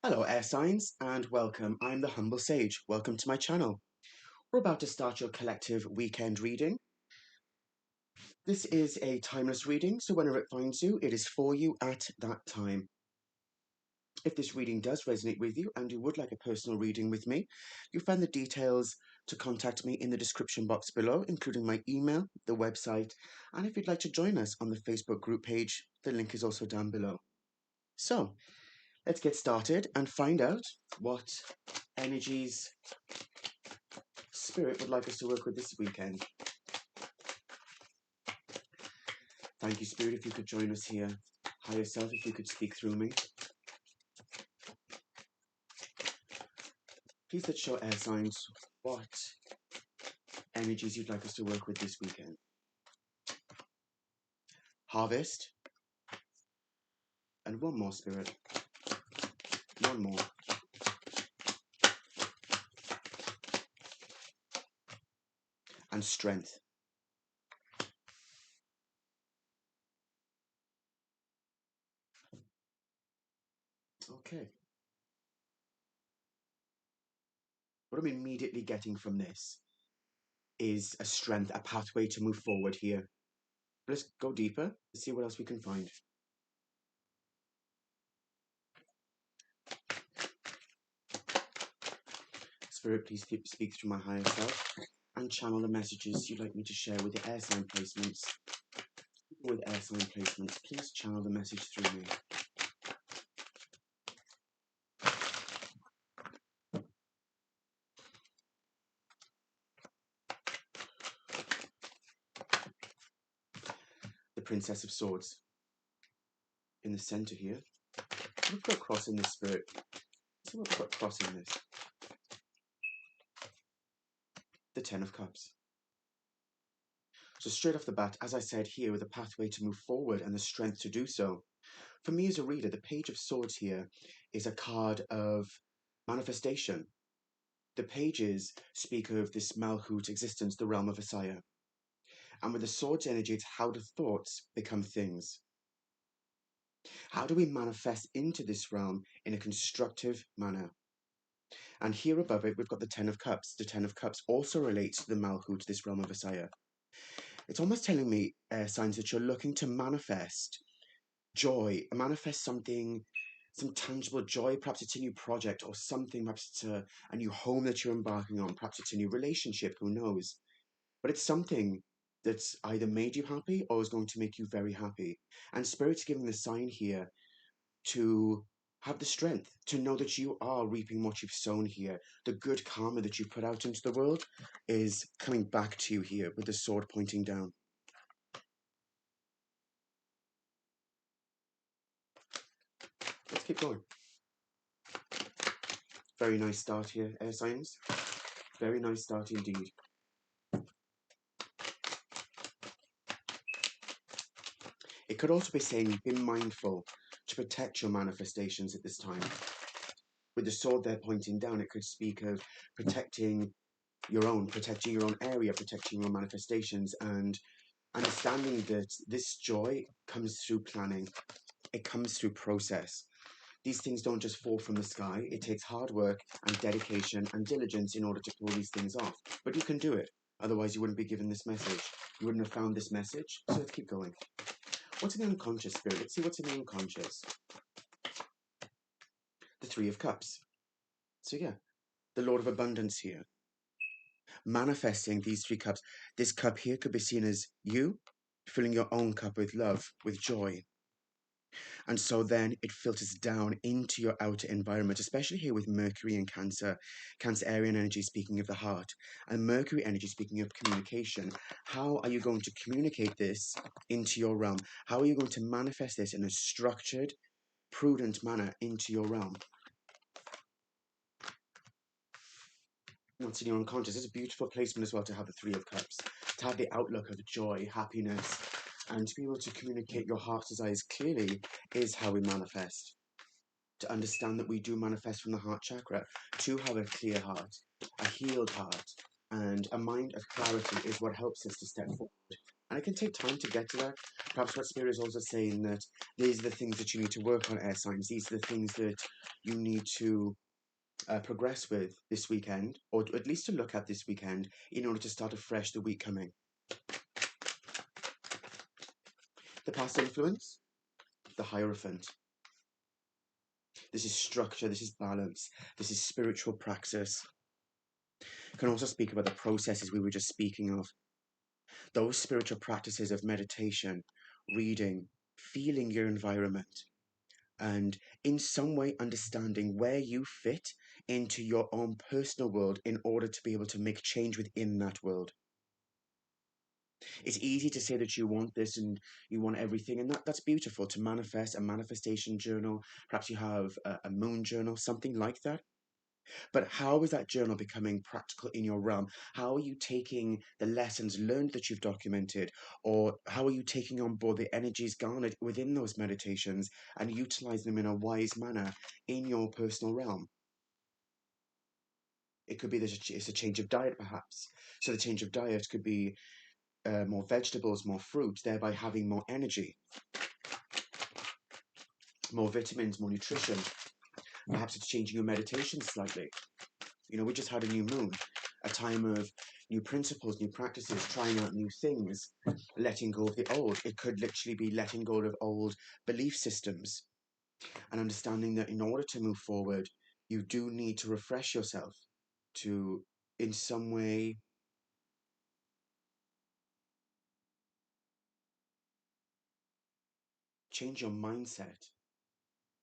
Hello air signs and welcome. I'm the Humble Sage. Welcome to my channel. We're about to start your collective weekend reading. This is a timeless reading, so whenever it finds you, it is for you at that time. If this reading does resonate with you and you would like a personal reading with me, you'll find the details to contact me in the description box below, including my email, the website, and if you'd like to join us on the Facebook group page, the link is also down below. So, let's get started and find out what energies Spirit would like us to work with this weekend. Thank you, Spirit, if you could join us here. Higher Self, if you could speak through me. Please let's show air signs what energies you'd like us to work with this weekend. Harvest. And one more, Spirit. One more. And strength. Okay. What I'm immediately getting from this is a strength, a pathway to move forward here. Let's go deeper and see what else we can find. Spirit, please speak through my higher self and channel the messages you'd like me to share with the air sign placements. With air sign placements, please channel the message through me. The Princess of Swords. In the center here, we've got cross in this, Spirit. So we've got cross in this. The Ten of Cups. So straight off the bat, as I said here, with a pathway to move forward and the strength to do so. For me as a reader, the Page of Swords here is a card of manifestation. The pages speak of this Malhut existence, the realm of Asaya. And with the Swords energy, it's how do thoughts become things? How do we manifest into this realm in a constructive manner? And here above it, we've got the Ten of Cups. The Ten of Cups also relates to the Malhut, this realm of Asaya. It's almost telling me, signs that you're looking to manifest joy, manifest something, some tangible joy. Perhaps it's a new project or something, perhaps it's a new home that you're embarking on, perhaps it's a new relationship, who knows? But it's something that's either made you happy or is going to make you very happy. And Spirit's giving the sign here to have the strength to know that you are reaping what you've sown here. The good karma that you put out into the world is coming back to you here with the sword pointing down. Let's keep going. Very nice start here, air signs. Very nice start indeed. It could also be saying be mindful to protect your manifestations at this time. With the sword there pointing down, it could speak of protecting your own area, protecting your manifestations, and understanding that this joy comes through planning. It comes through process. These things don't just fall from the sky. It takes hard work and dedication and diligence in order to pull these things off. But you can do it. Otherwise, you wouldn't be given this message. You wouldn't have found this message. So let's keep going. What's in the unconscious, Spirit? Let's see what's in the unconscious. The Three of Cups. So yeah, the Lord of Abundance here. Manifesting these three cups. This cup here could be seen as you filling your own cup with love, with joy. And so then it filters down into your outer environment, especially here with Mercury and Cancer. Cancerian energy speaking of the heart, and Mercury energy speaking of communication. How are you going to communicate this into your realm? How are you going to manifest this in a structured, prudent manner into your realm? What's in your unconscious? It's a beautiful placement as well to have the Three of Cups, to have the outlook of joy, happiness, and to be able to communicate your heart's desires clearly is how we manifest. To understand that we do manifest from the heart chakra, to have a clear heart, a healed heart, and a mind of clarity is what helps us to step forward. And it can take time to get to that. Perhaps what Spirit is also saying that these are the things that you need to work on, air signs. These are the things that you need to progress with this weekend, or at least to look at this weekend, in order to start afresh the week coming. The past influence, the Hierophant. This is structure, this is balance, this is spiritual praxis. Can also speak about the processes we were just speaking of. Those spiritual practices of meditation, reading, feeling your environment, and in some way understanding where you fit into your own personal world in order to be able to make change within that world. It's easy to say that you want this and you want everything, and that's beautiful, to manifest a manifestation journal. Perhaps you have a moon journal, something like that. But how is that journal becoming practical in your realm? How are you taking the lessons learned that you've documented, or how are you taking on board the energies garnered within those meditations and utilizing them in a wise manner in your personal realm? It could be that it's a change of diet, perhaps. So the change of diet could be more vegetables, more fruit, thereby having more energy, more vitamins, more nutrition. Perhaps it's changing your meditation slightly. You know, we just had a new moon, a time of new principles, new practices, trying out new things, letting go of the old. It could literally be letting go of old belief systems and understanding that in order to move forward, you do need to refresh yourself to, in some way, change your mindset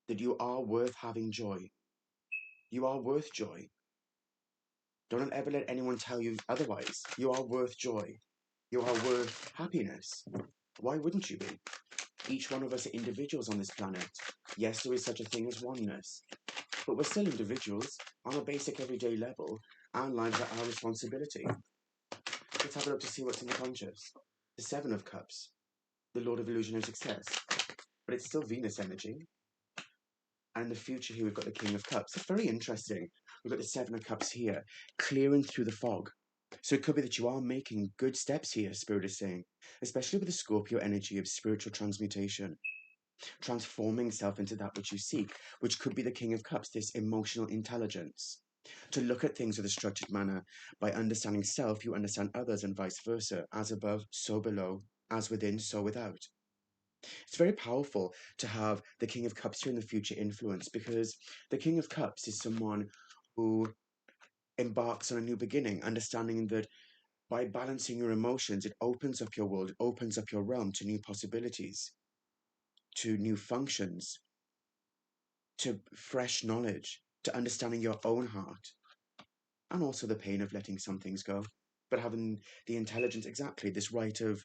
that you are worth having joy. You are worth joy. Don't ever let anyone tell you otherwise. You are worth joy. You are worth happiness. Why wouldn't you be? Each one of us are individuals on this planet. Yes, there is such a thing as oneness, but we're still individuals on a basic everyday level. Our lives are our responsibility. Let's have a look to see what's in the conscious. The Seven of Cups, the Lord of Illusion and Success, but it's still Venus energy. And in the future here, we've got the King of Cups. It's very interesting. We've got the Seven of Cups here, clearing through the fog. So it could be that you are making good steps here, Spirit is saying, especially with the Scorpio energy of spiritual transmutation, transforming self into that which you seek, which could be the King of Cups, this emotional intelligence. To look at things with a structured manner. By understanding self, you understand others, and vice versa. As above, so below. As within, so without. It's very powerful to have the King of Cups here in the future influence, because the King of Cups is someone who embarks on a new beginning, understanding that by balancing your emotions, it opens up your world, it opens up your realm to new possibilities, to new functions, to fresh knowledge, to understanding your own heart, and also the pain of letting some things go, but having the intelligence, exactly, this rite of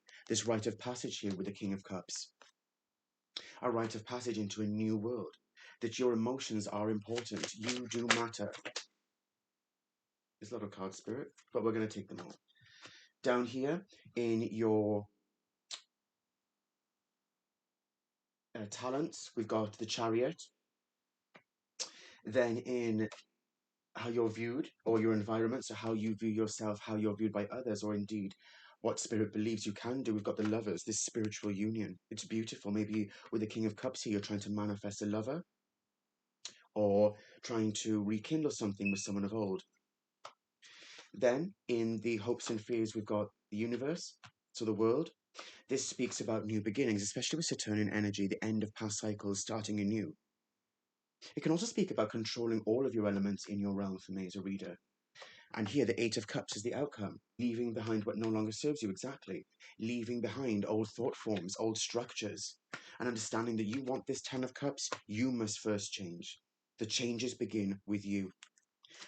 passage here with the King of Cups, a rite of passage into a new world, that your emotions are important, you do matter. There's a lot of cards, Spirit, but we're going to take them all. Down here in your talents, we've got the Chariot. Then in how you're viewed, or your environment, so how you view yourself, how you're viewed by others, or indeed what Spirit believes you can do. We've got the Lovers, this spiritual union. It's beautiful. Maybe with the King of Cups here, you're trying to manifest a lover, or trying to rekindle something with someone of old. Then in the hopes and fears, we've got the universe, so the world. This speaks about new beginnings, especially with Saturnian energy, the end of past cycles, starting anew. It can also speak about controlling all of your elements in your realm for me as a reader. And here, the Eight of Cups is the outcome, leaving behind what no longer serves you, exactly. Leaving behind old thought forms, old structures, and understanding that you want this Ten of Cups, you must first change. The changes begin with you.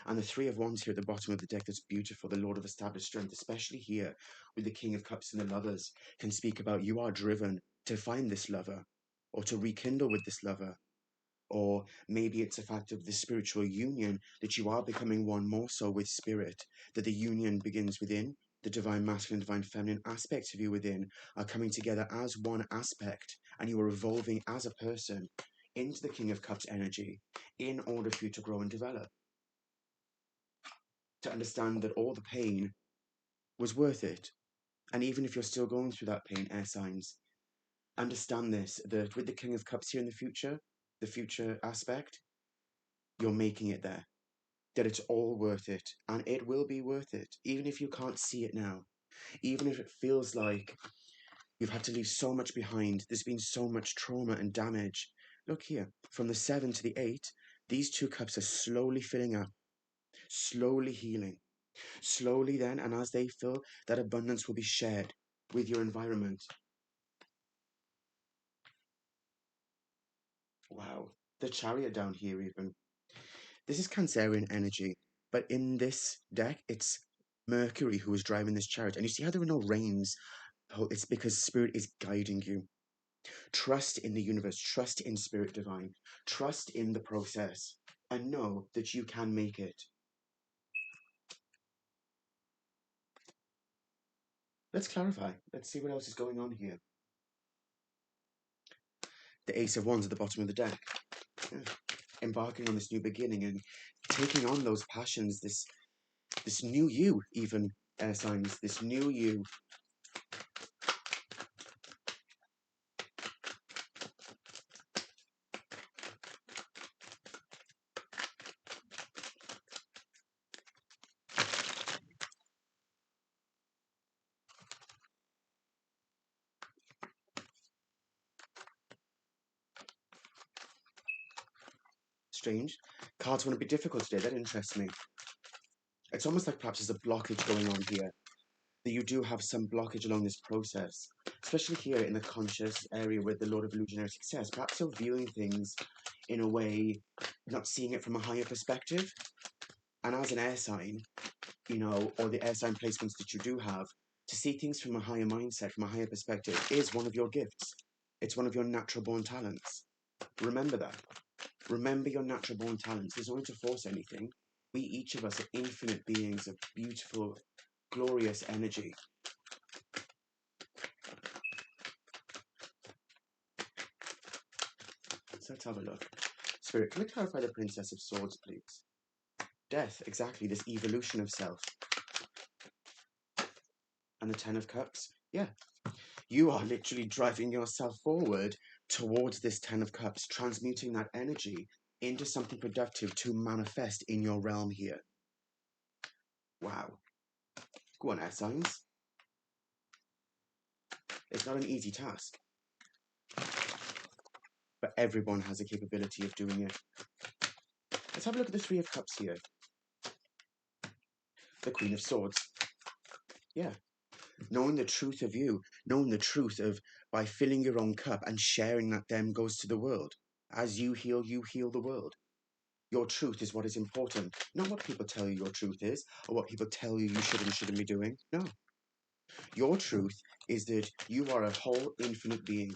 And the Three of Wands here at the bottom of the deck, that's beautiful, the Lord of Established Strength, especially here with the King of Cups and the Lovers, can speak about you are driven to find this lover, or to rekindle with this lover. Or maybe it's a fact of the spiritual union, that you are becoming one more so with Spirit, that the union begins within, the divine masculine, divine feminine aspects of you within are coming together as one aspect, and you are evolving as a person into the King of Cups energy in order for you to grow and develop. To understand that all the pain was worth it. And even if you're still going through that pain, air signs, understand this, that with the King of Cups here in the future aspect, you're making it there, that it's all worth it, and it will be worth it, even if you can't see it now, even if it feels like you've had to leave so much behind, there's been so much trauma and damage. Look here, from the 7 to the 8, these 2 cups are slowly filling up, slowly healing. Slowly then, and as they fill, that abundance will be shared with your environment. Wow. The Chariot down here even. This is Cancerian energy, but in this deck, it's Mercury who is driving this chariot. And you see how there are no reins? Oh, it's because Spirit is guiding you. Trust in the universe, trust in Spirit Divine, trust in the process, and know that you can make it. Let's clarify. Let's see what else is going on here. The Ace of Wands at the bottom of the deck. Yeah. Embarking on this new beginning and taking on those passions, this new you, even, air signs, this new you. Strange. Cards want to be difficult today. That interests me. It's almost like perhaps there's a blockage going on here. That you do have some blockage along this process, especially here in the conscious area with the Lord of Illusionary Success. Perhaps you're viewing things in a way, not seeing it from a higher perspective. And as an air sign, or the air sign placements that you do have, to see things from a higher mindset, from a higher perspective, is one of your gifts. It's one of your natural born talents. Remember that. Remember your natural born talents. There's no need to force anything. We, each of us, are infinite beings of beautiful, glorious energy. So let's have a look. Spirit, can we clarify the Princess of Swords, please? Death, exactly, this evolution of self. And the Ten of Cups, yeah. You are literally driving yourself forward towards this Ten of Cups, transmuting that energy into something productive to manifest in your realm here. Wow. Go on, air signs. It's not an easy task. But everyone has a capability of doing it. Let's have a look at the Three of Cups here. The Queen of Swords. Yeah. Knowing the truth of you, knowing the truth of by filling your own cup and sharing that then goes to the world. As you heal the world. Your truth is what is important, not what people tell you your truth is, or what people tell you you should and shouldn't be doing. No. Your truth is that you are a whole infinite being.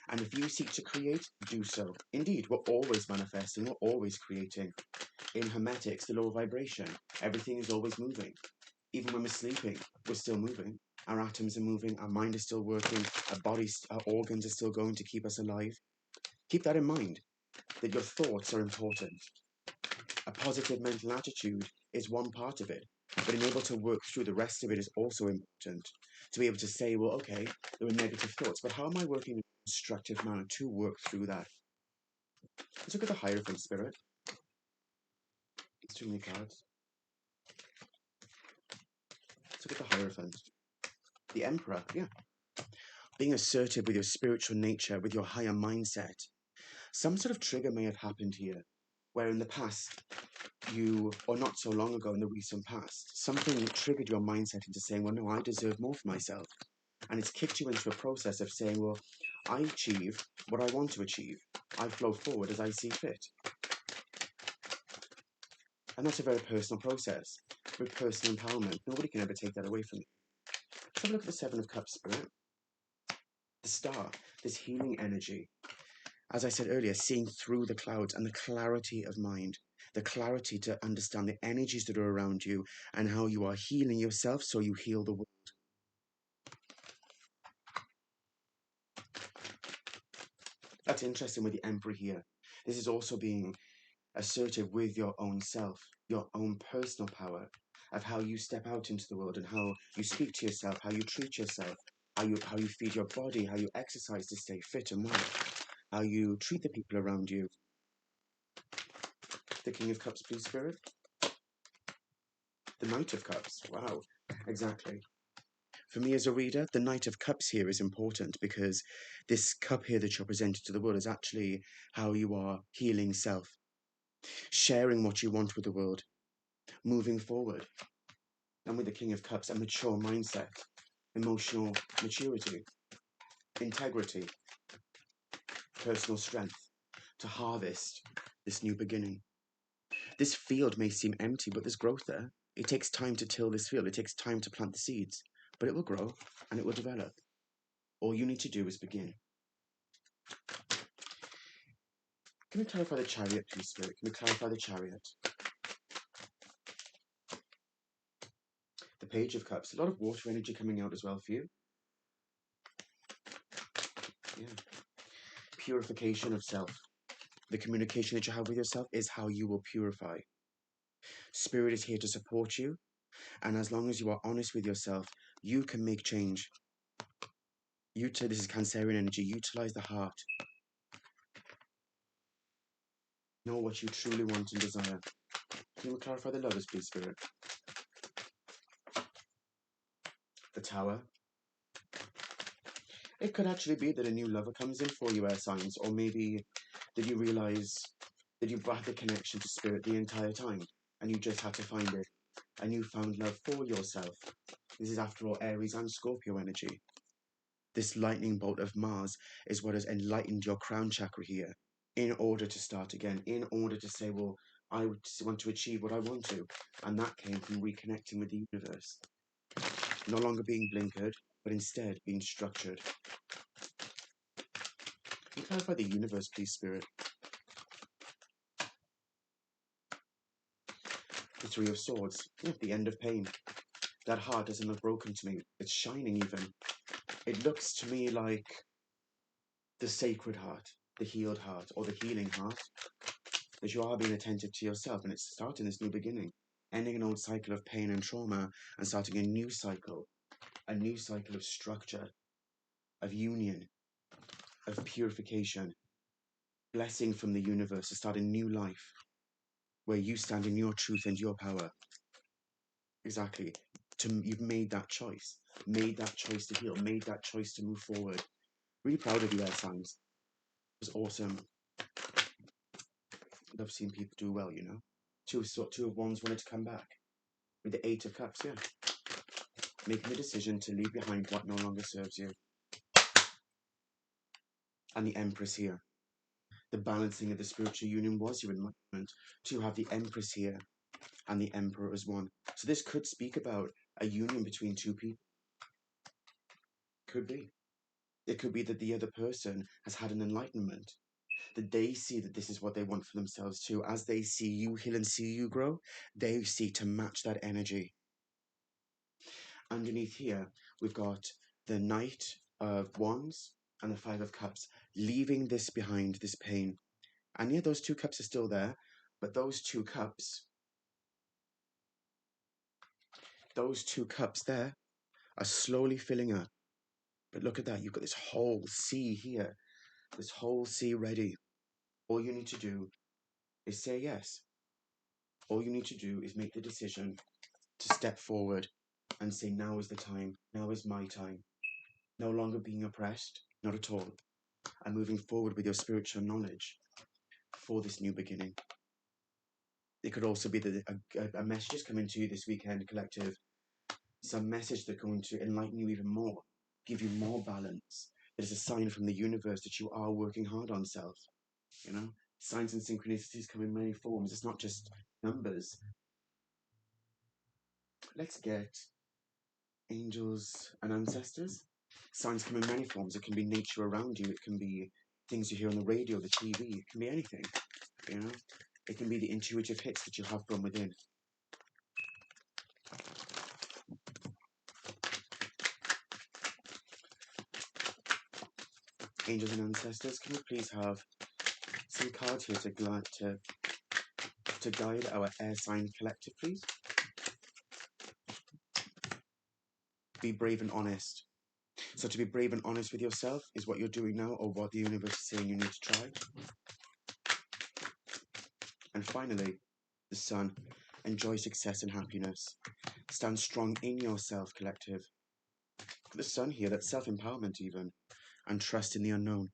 And if you seek to create, do so. Indeed, we're always manifesting, we're always creating. In Hermetics, the law of vibration, everything is always moving. Even when we're sleeping, we're still moving. Our atoms are moving, our mind is still working, our organs are still going to keep us alive. Keep that in mind, that your thoughts are important. A positive mental attitude is one part of it, but being able to work through the rest of it is also important. To be able to say, well, okay, there were negative thoughts, but how am I working in a constructive manner to work through that? Let's look at the Hierophant Spirit. It's too many cards. Let's look at the Hierophant. The Emperor, yeah. Being assertive with your spiritual nature, with your higher mindset. Some sort of trigger may have happened here, where in the past, or not so long ago in the recent past, something triggered your mindset into saying, well, no, I deserve more for myself. And it's kicked you into a process of saying, well, I achieve what I want to achieve. I flow forward as I see fit. And that's a very personal process, very personal empowerment. Nobody can ever take that away from you. Let's have a look at the Seven of Cups, Spirit. The Star, this healing energy. As I said earlier, seeing through the clouds and the clarity of mind, the clarity to understand the energies that are around you and how you are healing yourself so you heal the world. That's interesting with the Emperor here. This is also being assertive with your own self, your own personal power of how you step out into the world and how you speak to yourself, how you treat yourself, how you feed your body, how you exercise to stay fit and well, how you treat the people around you. The King of Cups, please, Spirit. The Knight of Cups. Wow, exactly. For me as a reader, the Knight of Cups here is important because this cup here that you're presenting to the world is actually how you are healing self, sharing what you want with the world, moving forward. And with the King of Cups, a mature mindset, emotional maturity, integrity, personal strength to harvest this new beginning. This field may seem empty, but there's growth there. It takes time to till this field. It takes time to plant the seeds, but it will grow and it will develop. All you need to do is begin. Can we clarify the Chariot, please, Spirit? Can we clarify the Chariot? The Page of Cups. A lot of water energy coming out as well for you. Yeah. Purification of self. The communication that you have with yourself is how you will purify. Spirit is here to support you, and as long as you are honest with yourself, you can make change. This is Cancerian energy. Utilize the heart. Know what you truly want and desire. Can you clarify the Lovers, please, Spirit? The Tower. It could actually be that a new lover comes in for you, air signs, or maybe that you realise that you've had the connection to Spirit the entire time, and you just had to find it, and you found love for yourself. This is, after all, Aries and Scorpio energy. This lightning bolt of Mars is what has enlightened your crown chakra here, in order to start again, in order to say, well, I want to achieve what I want to, and that came from reconnecting with the universe. No longer being blinkered, but instead being structured. Can you clarify the universe, please, Spirit? The Three of Swords. Yeah, the end of pain. That heart doesn't look broken to me. It's shining even. It looks to me like the sacred heart, the healed heart, or the healing heart. That you are being attentive to yourself, and it's starting this new beginning. Ending an old cycle of pain and trauma, and starting a new cycle of structure, of union, of purification, blessing from the universe to start a new life, where you stand in your truth and your power. Exactly. You've made that choice to heal, made that choice to move forward. Really proud of you, air signs. It was awesome. Love seeing people do well, you know. Two of Wands wanted to come back. With the Eight of Cups, yeah. Making the decision to leave behind what no longer serves you. And the Empress here. The balancing of the spiritual union was your enlightenment. To have the Empress here and the Emperor as one. So this could speak about a union between two people. Could be. It could be that the other person has had an enlightenment, that they see that this is what they want for themselves too. As they see you heal and see you grow, they seek to match that energy. Underneath here, we've got the Knight of Wands and the Five of Cups, leaving this behind, this pain. And yeah, those two cups are still there, but those two cups there are slowly filling up. But look at that, you've got this whole sea here, this whole sea ready. All you need to do is say yes. All you need to do is make the decision to step forward and say, now is the time, now is my time. No longer being oppressed, not at all. And moving forward with your spiritual knowledge for this new beginning. It could also be that a message is coming to you this weekend, collective. Some message that's going to enlighten you even more, give you more balance. It is a sign from the universe that you are working hard on self. You know, signs and synchronicities come in many forms. It's not just numbers. Let's get angels and ancestors. Signs come in many forms. It can be nature around you. It can be things you hear on the radio, the TV. It can be anything. You know, it can be the intuitive hits that you have from within. Angels and ancestors, can we please have some cards here to guide our air sign collective, please? Be brave and honest. So to be brave and honest with yourself is what you're doing now, or what the universe is saying you need to try. And finally, the Sun. Enjoy success and happiness. Stand strong in yourself, collective. The Sun here, that's self-empowerment even. And trust in the unknown.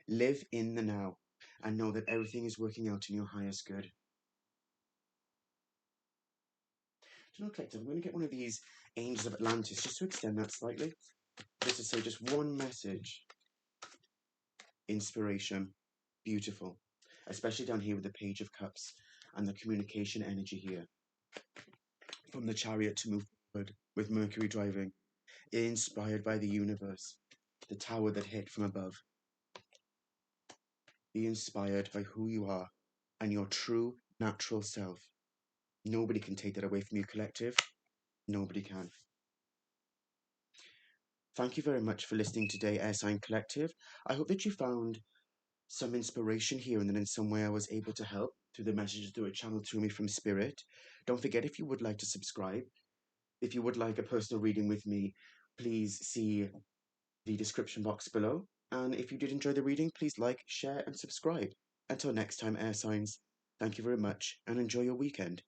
Live in the now and know that everything is working out in your highest good. Do you know, collective, I'm going to get one of these Angels of Atlantis just to extend that slightly. Just to say just one message. Inspiration. Beautiful. Especially down here with the Page of Cups and the communication energy here. From the Chariot to move forward with Mercury driving. Inspired by the universe. The tower that hit from above. Be inspired by who you are and your true natural self. Nobody can take that away from you, collective. Nobody can. Thank you very much for listening today, Air Sign Collective. I hope that you found some inspiration here and that in some way I was able to help through the messages that were channeled to me from Spirit. Don't forget, if you would like to subscribe, if you would like a personal reading with me, please see the description box below. And if you did enjoy the reading, please like, share, and subscribe. Until next time, Air Signs, thank you very much and enjoy your weekend.